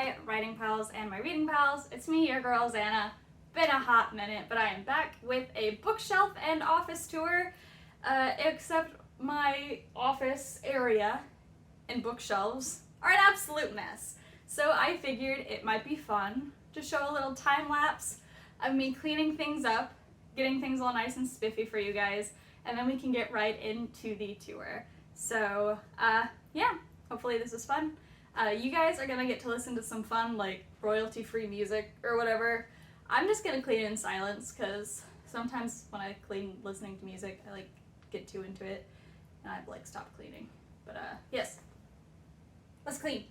my writing pals and my reading pals. It's me, your girl, Xanna. Been a hot minute, but I am back with a bookshelf and office tour, except my office area and bookshelves are an absolute mess. So I figured it might be fun to show a little time lapse of me cleaning things up, getting things all nice and spiffy for you guys, and then we can get right into the tour. So, yeah, hopefully this is fun. You guys are gonna get to listen to some fun, like, royalty-free music or whatever. I'm just gonna clean in silence, because sometimes when I clean listening to music, I, like, get too into it, and I've, like, stopped cleaning. But, yes. Let's clean.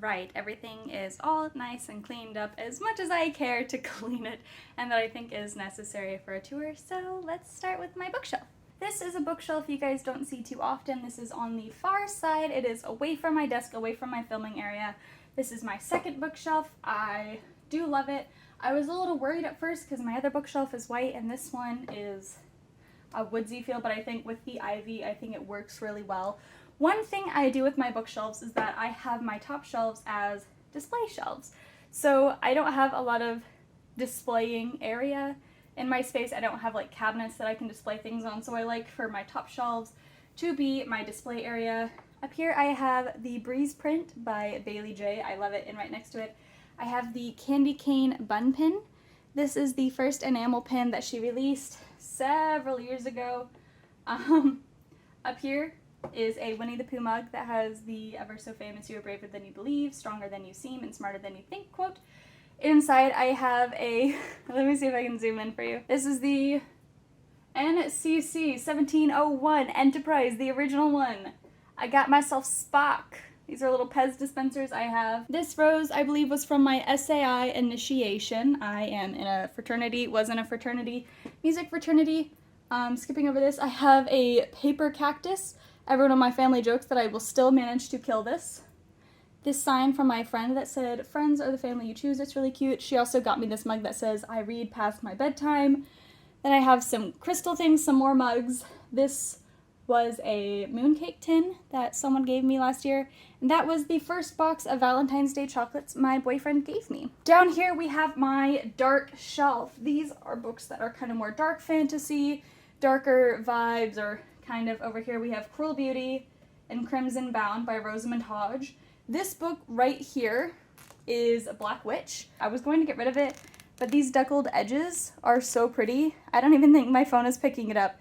Right, everything is all nice and cleaned up as much as I care to clean it and that I think is necessary for a tour, so let's start with my bookshelf. This is a bookshelf you guys don't see too often. This is on the far side. It is away from my desk, away from my filming area. This is my second bookshelf. I do love it. I was a little worried at first because my other bookshelf is white and this one is a woodsy feel, but I think with the ivy, I think it works really well. One thing I do with my bookshelves is that I have my top shelves as display shelves. So I don't have a lot of displaying area in my space. I don't have like cabinets that I can display things on, so I like for my top shelves to be my display area. Up here I have the Breeze print by Bailey J. I love it, and right next to it I have the Candy Cane Bun Pin. This is the first enamel pin that she released several years ago. Up here is a Winnie the Pooh mug that has the ever so famous "You are braver than you believe, stronger than you seem, and smarter than you think" quote. Inside I have a, let me see if I can zoom in for you. This is the NCC 1701 Enterprise, the original one. I got myself Spock. These are little Pez dispensers I have. This rose, I believe, was from my SAI initiation. I am in a fraternity, was in a fraternity, music fraternity. Skipping over this, I have a paper cactus. Everyone in my family jokes that I will still manage to kill this. This sign from my friend that said, "Friends are the family you choose." It's really cute. She also got me this mug that says, "I read past my bedtime." Then I have some crystal things, some more mugs. This was a mooncake tin that someone gave me last year, and that was the first box of Valentine's Day chocolates my boyfriend gave me. Down here we have my dark shelf. These are books that are kind of more dark fantasy, darker vibes, or kind of over here we have Cruel Beauty and Crimson Bound by Rosamund Hodge. This book right here is a Black Witch. I was going to get rid of it, but these deckled edges are so pretty. I don't even think my phone is picking it up,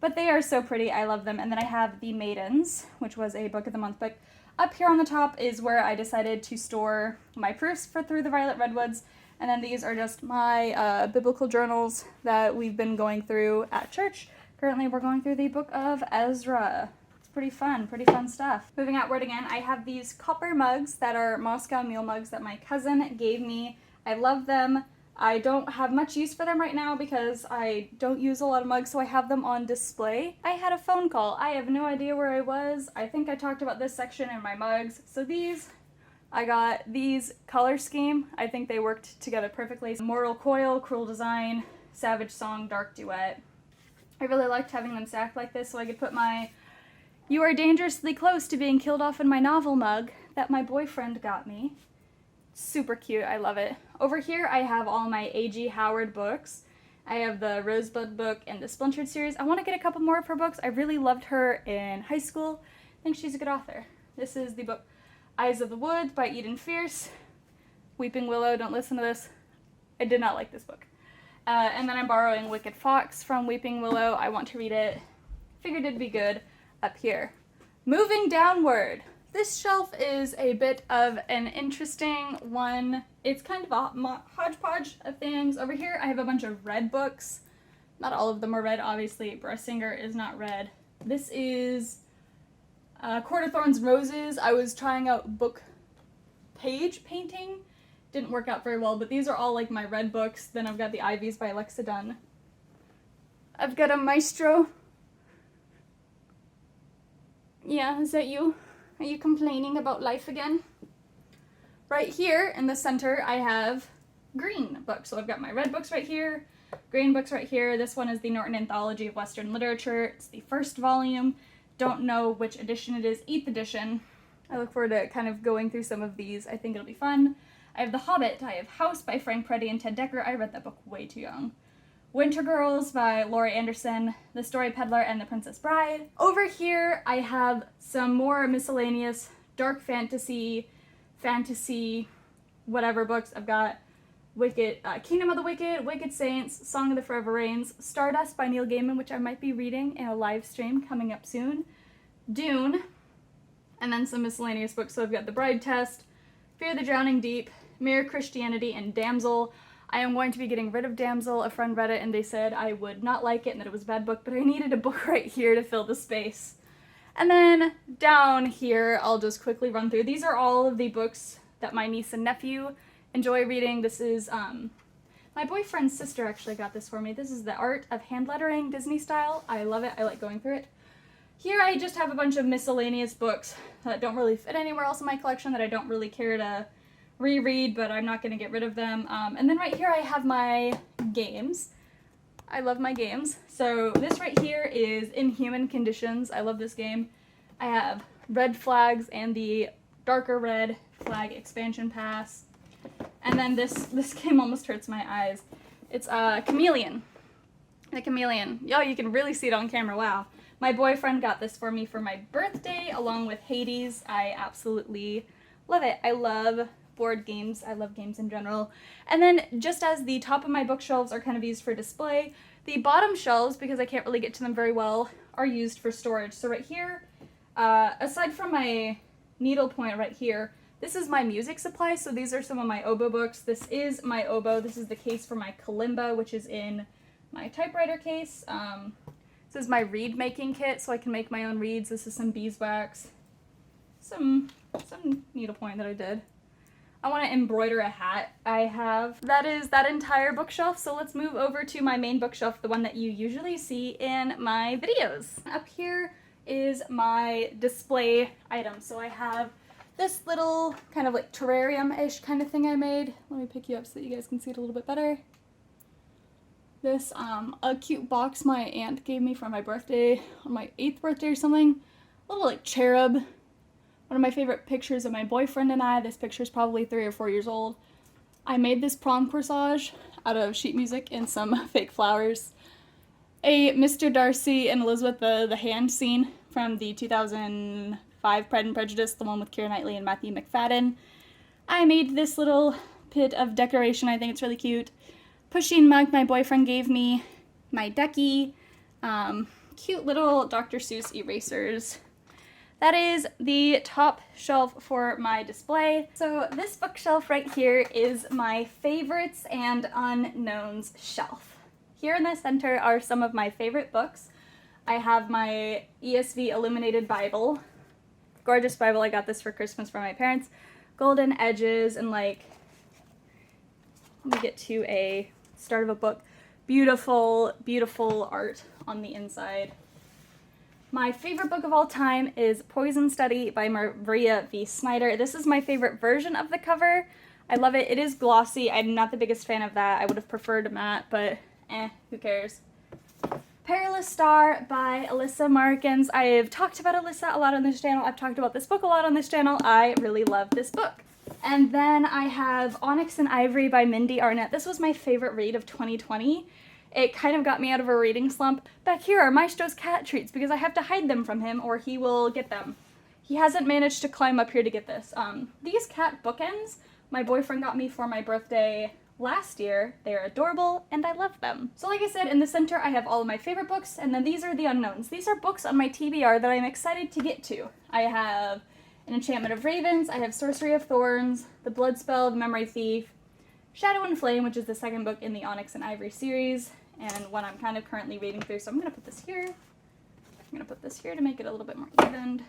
but they are so pretty. I love them. And then I have The Maidens, which was a Book of the Month book. Up here on the top is where I decided to store my proofs for Through the Violet Redwoods, and then these are just my biblical journals that we've been going through at church. Currently we're going through the book of Ezra. It's pretty fun stuff. Moving outward again, I have these copper mugs that are Moscow Mule mugs that my cousin gave me. I love them. I don't have much use for them right now because I don't use a lot of mugs, so I have them on display. I had a phone call. I have no idea where I was. I think I talked about this section in my mugs. So these, I got these color scheme. I think they worked together perfectly. Mortal Coil, Cruel Design, Savage Song, Dark Duet. I really liked having them stacked like this so I could put my "You are dangerously close to being killed off in my novel" mug that my boyfriend got me. Super cute, I love it. Over here I have all my A.G. Howard books. I have the Rosebud book and the Splintered series. I want to get a couple more of her books. I really loved her in high school. I think she's a good author. This is the book Eyes of the Woods by Eden Fierce. Weeping Willow, don't listen to this. I did not like this book. And then I'm borrowing Wicked Fox from Weeping Willow. I want to read it. Figured it'd be good up here. Moving downward. This shelf is a bit of an interesting one. It's kind of a hodgepodge of things. Over here I have a bunch of red books. Not all of them are red, obviously. Bressinger is not red. This is Court of Thorns and Roses. I was trying out book page painting. Didn't work out very well, but these are all like my red books. Then I've got the Ivies by Alexa Dunn. I've got a Maestro. Yeah, is that you? Are you complaining about life again? Right here in the center I have green books. So I've got my red books right here, green books right here. This one is the Norton Anthology of Western Literature. It's the first volume. Don't know which edition it is. 8th edition. I look forward to kind of going through some of these. I think it'll be fun. I have The Hobbit. I have House by Frank Peretti and Ted Dekker. I read that book way too young. Winter Girls by Laurie Anderson, The Story Peddler, and The Princess Bride. Over here I have some more miscellaneous dark fantasy, whatever books. I've got Kingdom of the Wicked, Wicked Saints, Song of the Forever Rains, Stardust by Neil Gaiman, which I might be reading in a live stream coming up soon, Dune, and then some miscellaneous books. So I've got The Bride Test, Fear the Drowning Deep, Mere Christianity, and Damsel. I am going to be getting rid of Damsel. A friend read it and they said I would not like it and that it was a bad book, but I needed a book right here to fill the space. And then down here, I'll just quickly run through. These are all of the books that my niece and nephew enjoy reading. This is, my boyfriend's sister actually got this for me. This is The Art of Hand Lettering, Disney style. I love it. I like going through it. Here I just have a bunch of miscellaneous books that don't really fit anywhere else in my collection that I don't really care to reread, but I'm not going to get rid of them. And then right here I have my games. I love my games. So this right here is Inhuman Conditions. I love this game. I have Red Flags and the Darker Red Flag expansion pass. And then this game almost hurts my eyes. It's Chameleon. The Chameleon. Oh, you can really see it on camera. Wow. My boyfriend got this for me for my birthday along with Hades. I absolutely love it. I love board games. I love games in general. And then just as the top of my bookshelves are kind of used for display, the bottom shelves, because I can't really get to them very well, are used for storage. So right here, aside from my needlepoint right here, this is my music supply. So these are some of my oboe books. This is my oboe. This is the case for my kalimba, which is in my typewriter case. This is my reed making kit, so I can make my own reeds. This is some beeswax, some needlepoint that I did. I want to embroider a hat I have. That is that entire bookshelf, so let's move over to my main bookshelf, the one that you usually see in my videos. Up here is my display items. So I have this little kind of like terrarium-ish kind of thing I made. Let me pick you up so that you guys can see it a little bit better. This, a cute box my aunt gave me for my birthday, on my 8th birthday or something. A little like cherub. One of my favorite pictures of my boyfriend and I. This picture is probably 3 or 4 years old. I made this prom corsage out of sheet music and some fake flowers. A Mr. Darcy and Elizabeth the hand scene from the 2005 Pride and Prejudice, the one with Keira Knightley and Matthew McFadden. I made this little bit of decoration. I think it's really cute. Pushing mug my boyfriend gave me. My ducky. Cute little Dr. Seuss erasers. That is the top shelf for my display. So this bookshelf right here is my favorites and unknowns shelf. Here in the center are some of my favorite books. I have my ESV Illuminated Bible. Gorgeous Bible. I got this for Christmas from my parents. Golden edges and like we get to a start of a book. Beautiful, beautiful art on the inside. My favorite book of all time is Poison Study by Maria V. Snyder. This is my favorite version of the cover. I love it. It is glossy. I'm not the biggest fan of that. I would have preferred a matte, but who cares? Perilous Star by Alyssa Markins. I've talked about Alyssa a lot on this channel. I've talked about this book a lot on this channel. I really love this book. And then I have Onyx and Ivory by Mindy Arnett. This was my favorite read of 2020. It kind of got me out of a reading slump. Back here are Maestro's cat treats because I have to hide them from him or he will get them. He hasn't managed to climb up here to get this. These cat bookends, my boyfriend got me for my birthday last year. They're adorable and I love them. So like I said, in the center I have all of my favorite books, and then these are the unknowns. These are books on my TBR that I'm excited to get to. I have An Enchantment of Ravens, I have Sorcery of Thorns, The Bloodspell, The Memory Thief, Shadow and Flame, which is the second book in the Onyx and Ivory series, and one I'm kind of currently reading through, so I'm going to put this here. I'm going to put this here to make it a little bit more evened.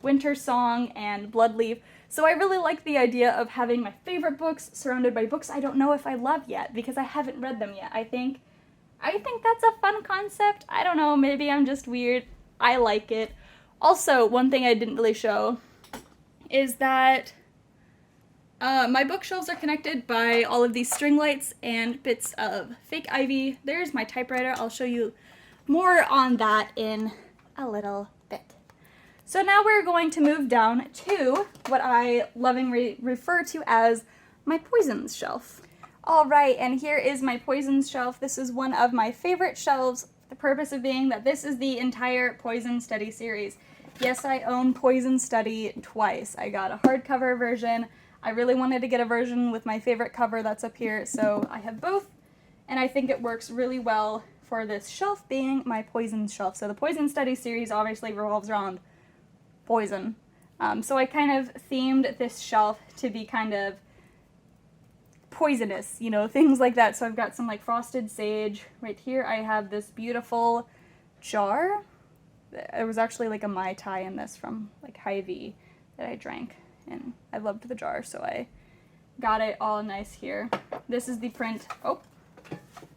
Winter Song and Bloodleaf. So I really like the idea of having my favorite books surrounded by books I don't know if I love yet because I haven't read them yet. I think that's a fun concept. I don't know, maybe I'm just weird. I like it. Also, one thing I didn't really show is that my bookshelves are connected by all of these string lights and bits of fake ivy. There's my typewriter. I'll show you more on that in a little bit. So now we're going to move down to what I lovingly refer to as my poisons shelf. All right, and here is my poisons shelf. This is one of my favorite shelves, the purpose of being that this is the entire Poison Study series. Yes, I own Poison Study twice. I got a hardcover version. I really wanted to get a version with my favorite cover that's up here, so I have both, and I think it works really well for this shelf being my poison shelf. So the Poison Study series obviously revolves around poison. So I kind of themed this shelf to be kind of poisonous, you know, things like that. So I've got some like frosted sage. Right here I have this beautiful jar. There was actually like a Mai Tai in this from like Hy-Vee that I drank, and I loved the jar, so I got it all nice here. This is the print. Oh,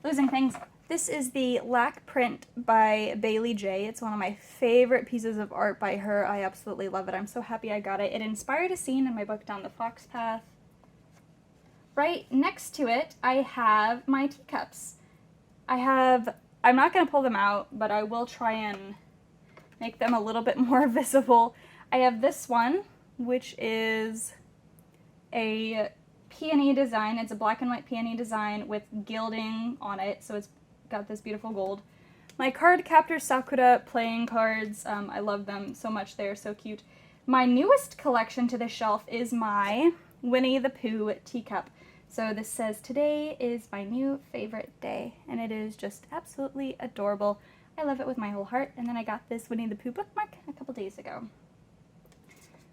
losing things. This is the Lac print by Bailey J. It's one of my favorite pieces of art by her. I absolutely love it. I'm so happy I got it. It inspired a scene in my book Down the Fox Path. Right next to it, I have my teacups. I'm not going to pull them out, but I will try and make them a little bit more visible. I have this one, which is a peony design. It's a black and white peony design with gilding on it, so it's got this beautiful gold. My Card Captor Sakura playing cards, I love them so much. They're so cute. My newest collection to the shelf is my Winnie the Pooh teacup. So this says, "Today is my new favorite day," and it is just absolutely adorable. I love it with my whole heart, and then I got this Winnie the Pooh bookmark a couple days ago.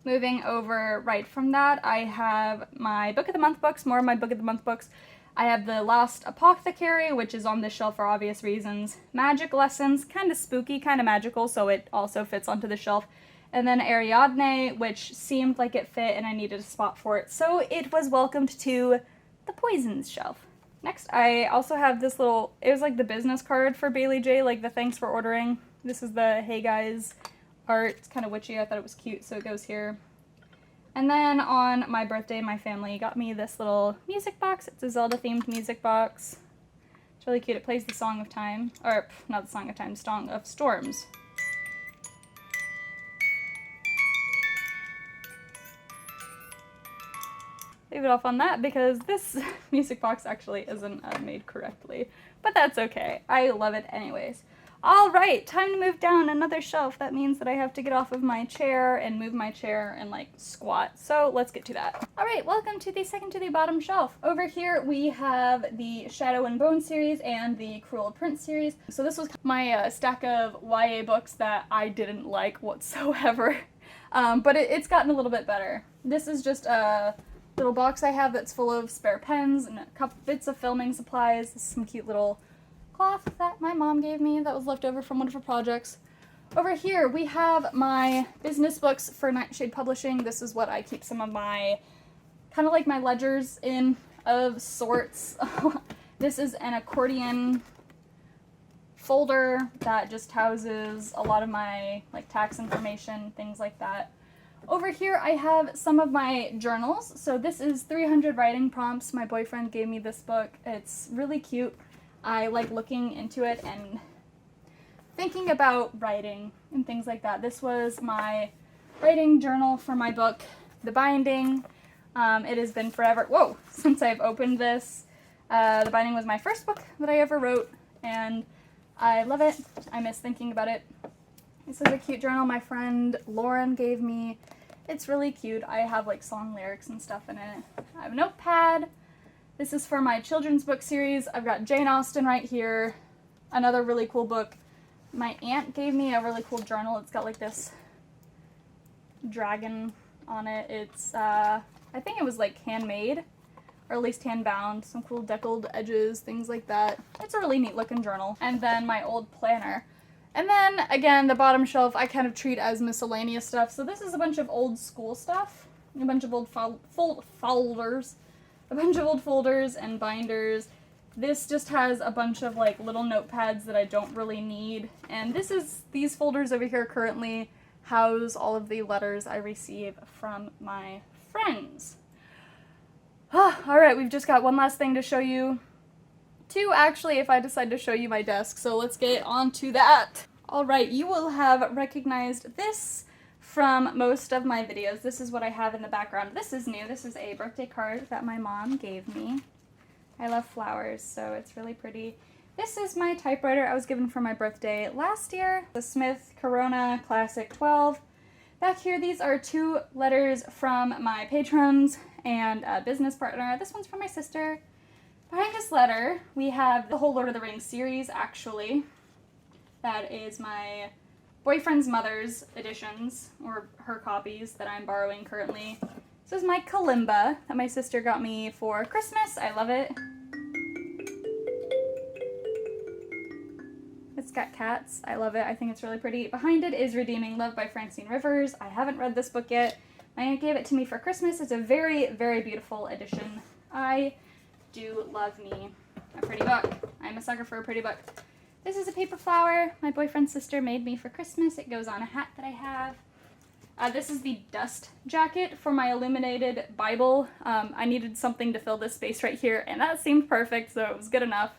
Moving over right from that, I have my Book of the Month books, more of my Book of the Month books. I have The Lost Apothecary, which is on this shelf for obvious reasons. Magic Lessons, kind of spooky, kind of magical, so it also fits onto the shelf. And then Ariadne, which seemed like it fit and I needed a spot for it, so it was welcomed to the Poisons shelf. Next, I also have this little, it was like the business card for Bailey J, like the thanks for ordering. This is the Hey Guys art. It's kind of witchy. I thought it was cute, so it goes here. And then on my birthday, my family got me this little music box. It's a Zelda-themed music box. It's really cute. It plays the Song of Time, or not the Song of Time, Song of Storms. Leave it off on that because this music box actually isn't made correctly, but that's okay. I love it anyways. All right, time to move down another shelf. That means that I have to get off of my chair and move my chair and like squat. So let's get to that. All right, welcome to the second to the bottom shelf. Over here we have the Shadow and Bone series and the Cruel Prince series. So this was my stack of YA books that I didn't like whatsoever, but it's gotten a little bit better. This is just a little box I have that's full of spare pens and a couple bits of filming supplies. This is some cute little cloth that my mom gave me that was left over from one of her projects. Over here we have my business books for Nightshade Publishing. This is what I keep some of my, kind of like my ledgers in. of sorts. This is an accordion folder that just houses a lot of my like tax information, things like that. Over here I have some of my journals. So this is 300 writing prompts. My boyfriend gave me this book. It's really cute. I like looking into it and thinking about writing and things like that. This was my writing journal for my book, The Binding. It has been forever, since I've opened this. The Binding was my first book that I ever wrote, and I love it. I miss thinking about it. This is a cute journal my friend Lauren gave me. It's really cute. I have like song lyrics and stuff in it. I have a notepad. This is for my children's book series. I've got Jane Austen right here. Another really cool book. My aunt gave me a really cool journal. It's got like this dragon on it. It's, I think it was like handmade, or at least hand-bound. Some cool deckled edges, things like that. It's a really neat looking journal. And then my old planner. And then, again, the bottom shelf I kind of treat as miscellaneous stuff. So this is a bunch of old school stuff. A bunch of old folders. A bunch of old folders and binders. This just has a bunch of like little notepads that I don't really need. And these folders over here currently house all of the letters I receive from my friends. Alright, we've just got one last thing to show you. Two, actually, if I decide to show you my desk, so let's get on to that. Alright, you will have recognized this from most of my videos. This is what I have in the background. This is new. This is a birthday card that my mom gave me. I love flowers, so it's really pretty. This is my typewriter I was given for my birthday last year. The Smith Corona Classic 12. Back here, these are 2 letters from my patrons and a business partner. This one's from my sister. Behind this letter, we have the whole Lord of the Rings series, actually. That is my boyfriend's mother's editions, or her copies that I'm borrowing currently. This is my kalimba that my sister got me for Christmas. I love it. It's got cats. I love it. I think it's really pretty. Behind it is Redeeming Love by Francine Rivers. I haven't read this book yet. My aunt gave it to me for Christmas. It's a very, very beautiful edition. I do love me a pretty book. I'm a sucker for a pretty book. This is a paper flower my boyfriend's sister made me for Christmas. It goes on a hat that I have. This is the dust jacket for my illuminated Bible. I needed something to fill this space right here, and that seemed perfect, so it was good enough.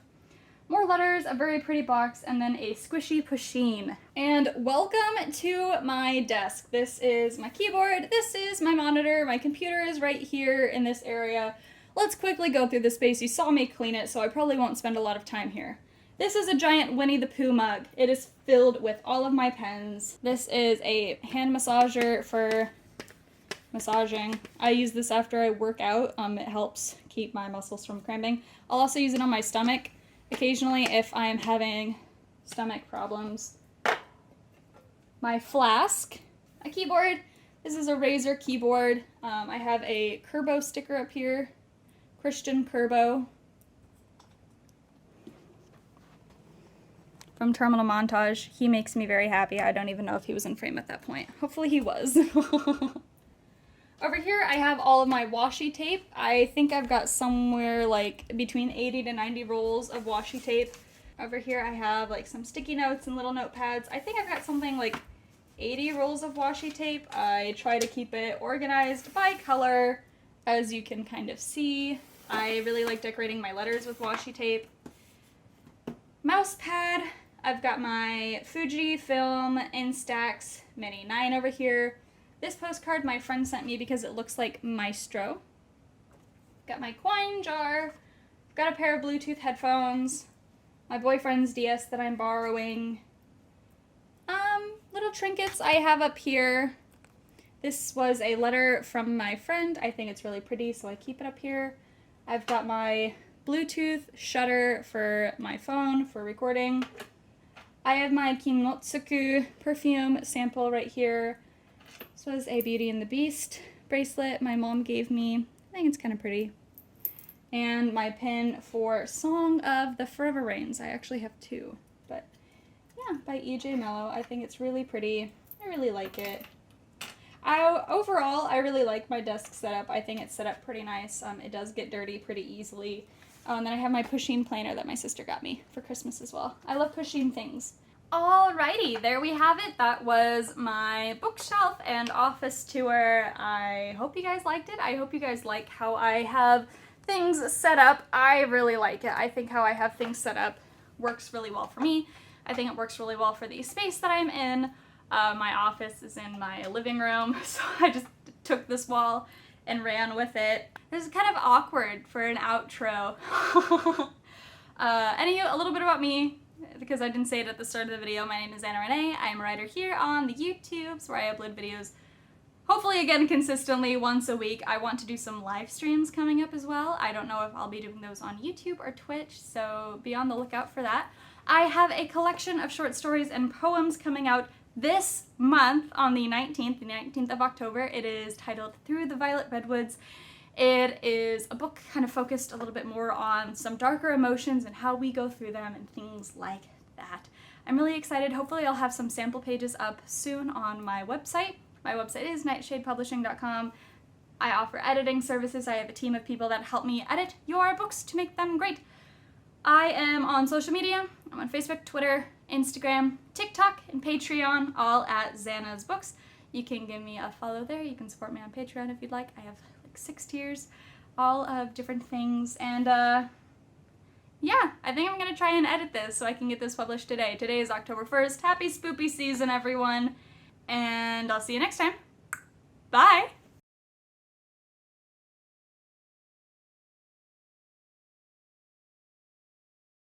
More letters, a very pretty box, and then a squishy pusheen. And welcome to my desk. This is my keyboard, this is my monitor, my computer is right here in this area. Let's quickly go through the space. You saw me clean it, so I probably won't spend a lot of time here. This is a giant Winnie the Pooh mug. It is filled with all of my pens. This is a hand massager for massaging. I use this after I work out. It helps keep my muscles from cramping. I'll also use it on my stomach occasionally if I'm having stomach problems. My flask, a keyboard. This is a Razer keyboard. I have a Kerbo sticker up here. Christian Kerbo. From Terminal Montage. He makes me very happy. I don't even know if he was in frame at that point. Hopefully he was. Over here I have all of my washi tape. I think I've got somewhere like between 80 to 90 rolls of washi tape. Over here I have like some sticky notes and little notepads. I think I've got something like 80 rolls of washi tape. I try to keep it organized by color, as you can kind of see. I really like decorating my letters with washi tape. Mouse pad. I've got my Fujifilm Instax Mini 9 over here. This postcard my friend sent me because it looks like Maestro. Got my coin jar. Got a pair of Bluetooth headphones. My boyfriend's DS that I'm borrowing. Little trinkets I have up here. This was a letter from my friend. I think it's really pretty, so I keep it up here. I've got my Bluetooth shutter for my phone for recording. I have my Kinotsuku perfume sample right here. This was a Beauty and the Beast bracelet my mom gave me. I think it's kind of pretty. And my pin for Song of the Forever Rains. I actually have 2. But yeah, by E.J. Mello. I think it's really pretty. I really like it. Overall, I really like my desk setup. I think it's set up pretty nice. It does get dirty pretty easily. Oh, and then I have my pushing planner that my sister got me for Christmas as well. I love pushing things. Alrighty, there we have it. That was my bookshelf and office tour. I hope you guys liked it. I hope you guys like how I have things set up. I really like it. I think how I have things set up works really well for me. I think it works really well for the space that I'm in. My office is in my living room, so I just took this wall and ran with it. This is kind of awkward for an outro. Anywho, a little bit about me, because I didn't say it at the start of the video. My name is Xanna Renee. I am a writer here on the YouTubes, where I upload videos, hopefully again consistently once a week. I want to do some live streams coming up as well. I don't know if I'll be doing those on YouTube or Twitch, so be on the lookout for that. I have a collection of short stories and poems coming out this month on the 19th of October. It is titled Through the Violet Redwoods. It is a book kind of focused a little bit more on some darker emotions and how we go through them and things like that. I'm really excited. Hopefully I'll have some sample pages up soon on my website. My website is nightshadepublishing.com. I offer editing services. I have a team of people that help me edit your books to make them great. I am on social media. I'm on Facebook, Twitter, Instagram, TikTok, and Patreon, all at XannasBooks. You can give me a follow there. You can support me on Patreon if you'd like. I have like 6 tiers, all of different things. And yeah, I think I'm going to try and edit this so I can get this published today. Today is October 1st. Happy spoopy season, everyone. And I'll see you next time. Bye!